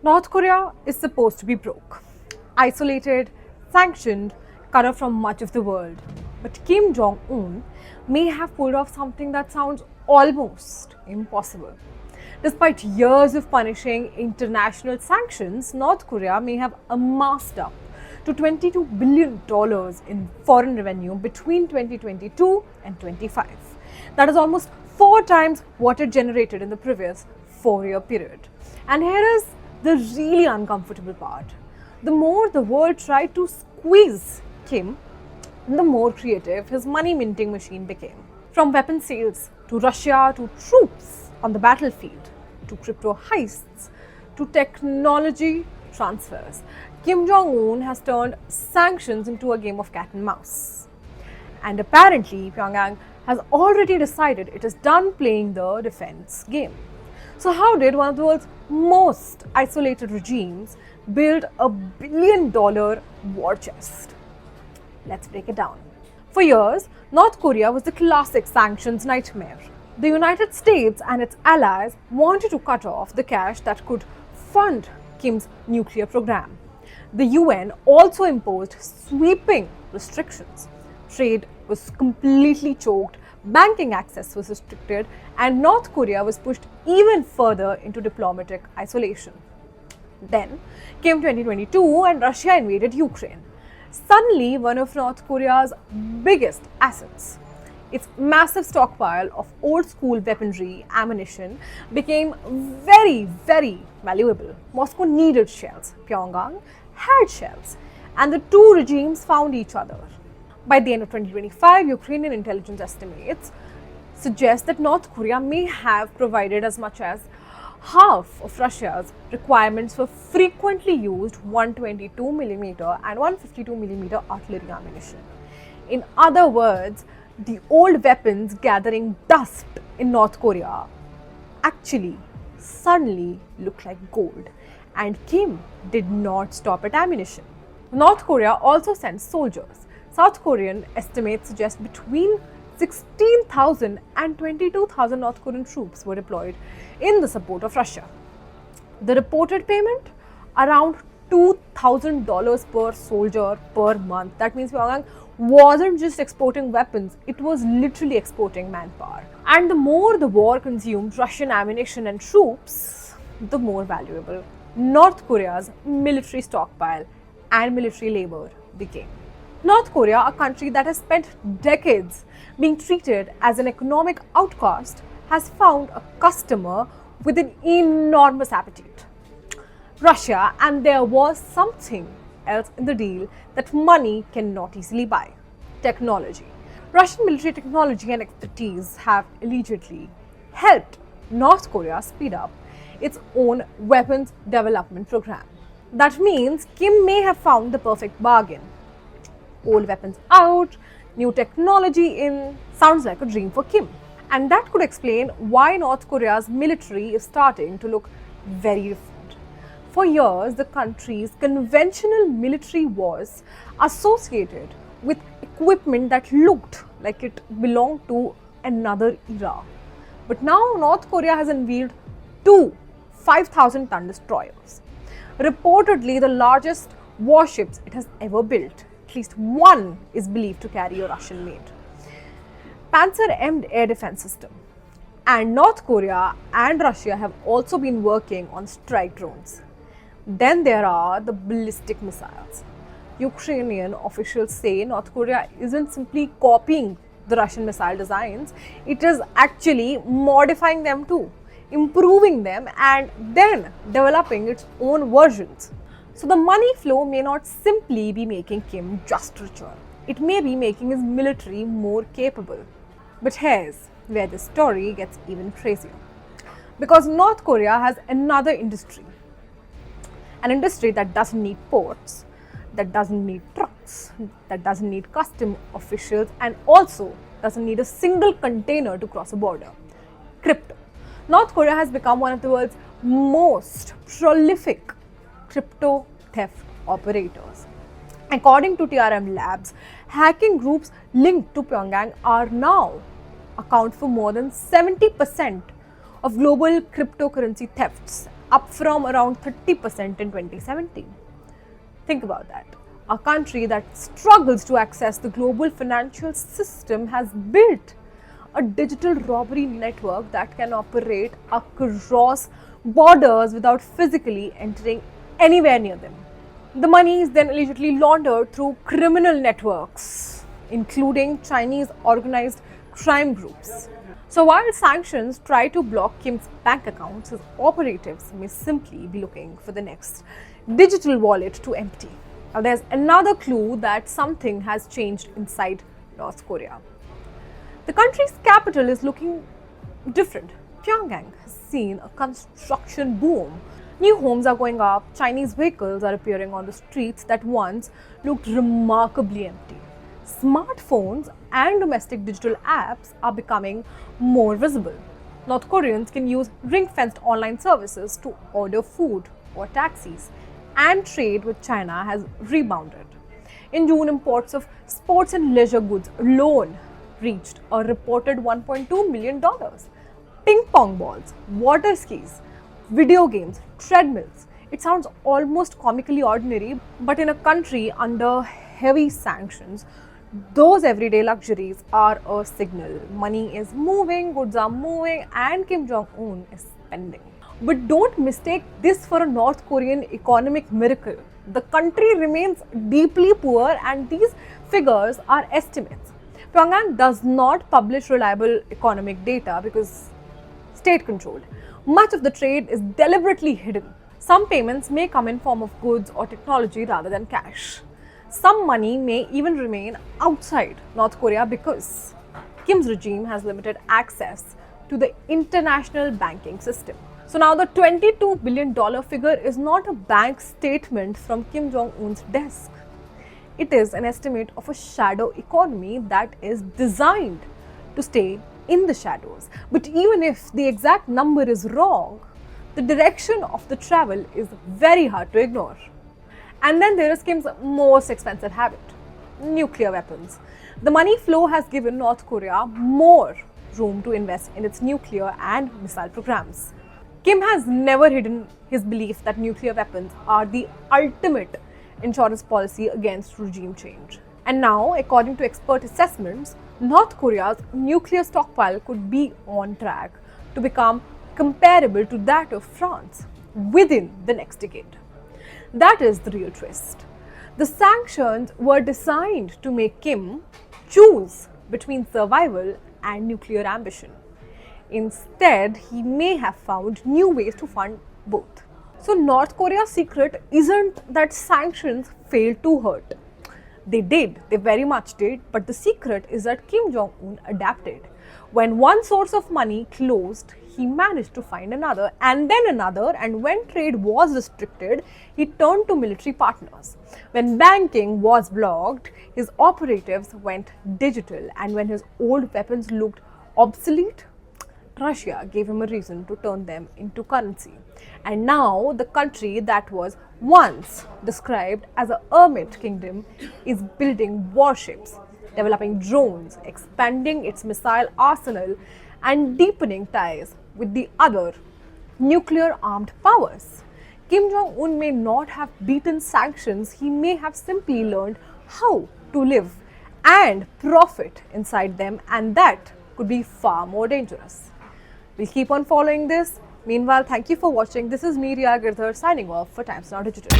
North Korea is supposed to be broke, isolated, sanctioned, cut off from much of the world. But Kim Jong Un may have pulled off something that sounds almost impossible. Despite years of punishing international sanctions, North Korea may have amassed up to $22 billion in foreign revenue between 2022 and 25. That is almost 4 times what it generated in the previous 4-year period. And here is the really uncomfortable part. The more the world tried to squeeze Kim, the more creative his money minting machine became. From weapon sales to Russia to troops on the battlefield to crypto heists to technology transfers, Kim Jong Un has turned sanctions into a game of cat and mouse. And apparently, Pyongyang has already decided it is done playing the defense game. So how did one of the world's most isolated regimes build a $1 billion war chest? Let's break it down. For years, North Korea was the classic sanctions nightmare. The United States and its allies wanted to cut off the cash that could fund Kim's nuclear program. The UN also imposed sweeping restrictions. Trade was completely choked, banking access was restricted, and North Korea was pushed even further into diplomatic isolation. Then came 2022 and Russia invaded Ukraine. Suddenly, one of North Korea's biggest assets, its massive stockpile of old-school weaponry, ammunition, became very, very valuable. Moscow needed shells. Pyongyang had shells. And the two regimes found each other. By the end of 2025, Ukrainian intelligence estimates suggest that North Korea may have provided as much as half of Russia's requirements for frequently used 122mm and 152mm artillery ammunition. In other words, the old weapons gathering dust in North Korea actually suddenly look like gold. And Kim did not stop at ammunition. North Korea also sent soldiers. South Korean estimates suggest between 16,000 and 22,000 North Korean troops were deployed in the support of Russia. The reported payment? Around $2,000 per soldier per month. That means Pyongyang wasn't just exporting weapons, it was literally exporting manpower. And the more the war consumed Russian ammunition and troops, the more valuable North Korea's military stockpile and military labor became. North Korea, a country that has spent decades being treated as an economic outcast, has found a customer with an enormous appetite. Russia, and there was something else in the deal that money cannot easily buy: technology. Russian military technology and expertise have allegedly helped North Korea speed up its own weapons development program. That means Kim may have found the perfect bargain. Old weapons out, new technology in, sounds like a dream for Kim. And that could explain why North Korea's military is starting to look very different. For years, the country's conventional military was associated with equipment that looked like it belonged to another era. But now North Korea has unveiled 2 5,000-ton destroyers. Reportedly the largest warships it has ever built. At least one is believed to carry a Russian-made Panzer-aimed air defense system. And North Korea and Russia have also been working on strike drones. Then there are the ballistic missiles. Ukrainian officials say North Korea isn't simply copying the Russian missile designs, it is actually modifying them too, improving them and then developing its own versions. So the money flow may not simply be making Kim just richer. It may be making his military more capable. But here's where the story gets even crazier. Because North Korea has another industry. An industry that doesn't need ports, that doesn't need trucks, that doesn't need custom officials, and also doesn't need a single container to cross a border. Crypto. North Korea has become one of the world's most prolific crypto theft operators. According to TRM Labs, hacking groups linked to Pyongyang are now account for more than 70% of global cryptocurrency thefts, up from around 30% in 2017. Think about that. A country that struggles to access the global financial system has built a digital robbery network that can operate across borders without physically entering anywhere near them. The money is then allegedly laundered through criminal networks, including Chinese organized crime groups. So while sanctions try to block Kim's bank accounts, his operatives may simply be looking for the next digital wallet to empty. Now there's another clue that something has changed inside North Korea. The country's capital is looking different. Pyongyang has seen a construction boom. New homes are going up, Chinese vehicles are appearing on the streets that once looked remarkably empty. Smartphones and domestic digital apps are becoming more visible. North Koreans can use ring-fenced online services to order food or taxis, and trade with China has rebounded. In June, imports of sports and leisure goods alone reached a reported $1.2 million. Ping pong balls, water skis, video games, treadmills. It sounds almost comically ordinary, but in a country under heavy sanctions, those everyday luxuries are a signal. Money is moving, goods are moving, and Kim Jong Un is spending. But don't mistake this for a North Korean economic miracle. The country remains deeply poor, and these figures are estimates. Pyongyang does not publish reliable economic data because state-controlled. Much of the trade is deliberately hidden. Some payments may come in form of goods or technology rather than cash. Some money may even remain outside North Korea because Kim's regime has limited access to the international banking system. So now the $22 billion figure is not a bank statement from Kim Jong Un's desk. It is an estimate of a shadow economy that is designed to stay in the shadows. But even if the exact number is wrong, the direction of the travel is very hard to ignore. And then there is Kim's most expensive habit, nuclear weapons. The money flow has given North Korea more room to invest in its nuclear and missile programs. Kim has never hidden his belief that nuclear weapons are the ultimate insurance policy against regime change. And now, according to expert assessments, North Korea's nuclear stockpile could be on track to become comparable to that of France within the next decade. That is the real twist. The sanctions were designed to make Kim choose between survival and nuclear ambition. Instead, he may have found new ways to fund both. So North Korea's secret isn't that sanctions failed to hurt. They did, they very much did, but the secret is that Kim Jong Un adapted. When one source of money closed, he managed to find another, and then another, and when trade was restricted, he turned to military partners. When banking was blocked, his operatives went digital, and when his old weapons looked obsolete, Russia gave him a reason to turn them into currency. And now the country that was once described as a hermit kingdom is building warships, developing drones, expanding its missile arsenal, and deepening ties with the other nuclear-armed powers. Kim Jong Un may not have beaten sanctions, he may have simply learned how to live and profit inside them, and that could be far more dangerous. We'll keep on following this. Meanwhile, thank you for watching. This is me, Riya Girdhar, signing off for Times Now Digital.